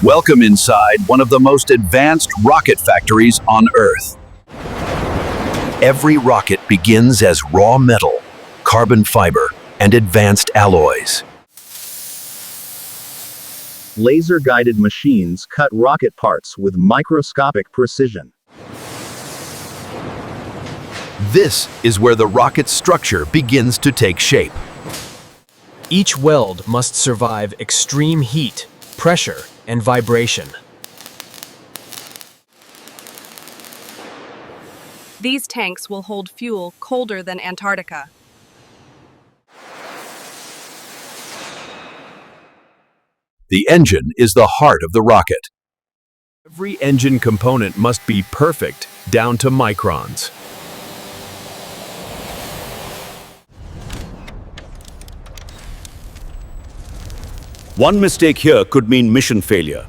Welcome inside one of the most advanced rocket factories on Earth. Every rocket begins as raw metal, carbon fiber, and advanced alloys. Laser-guided machines cut rocket parts with microscopic precision. This is where the rocket's structure begins to take shape. Each weld must survive extreme heat, pressure, and vibration. These tanks will hold fuel colder than Antarctica. The engine is the heart of the rocket. Every engine component must be perfect, down to microns. One mistake here could mean mission failure.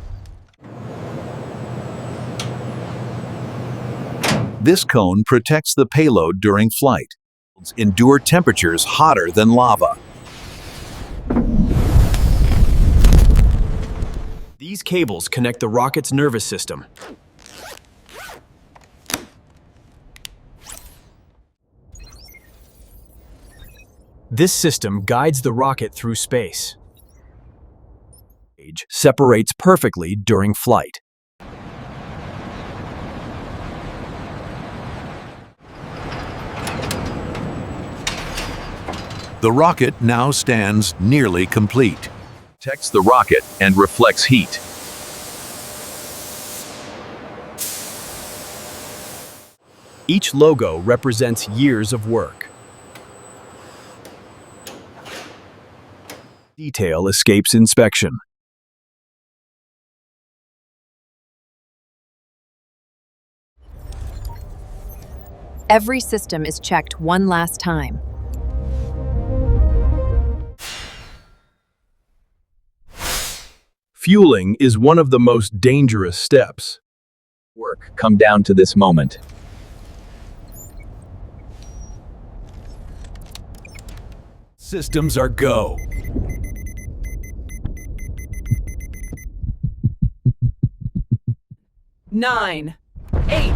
This cone protects the payload during flight. Endure temperatures hotter than lava. These cables connect the rocket's nervous system. This system guides the rocket through space. Separates perfectly during flight. The rocket now stands nearly complete. Protects the rocket and reflects heat. Each logo represents years of work. Detail escapes inspection. Every system is checked one last time. Fueling is one of the most dangerous steps. Work come down to this moment. Systems are go. Nine, 8.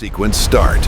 Sequence start.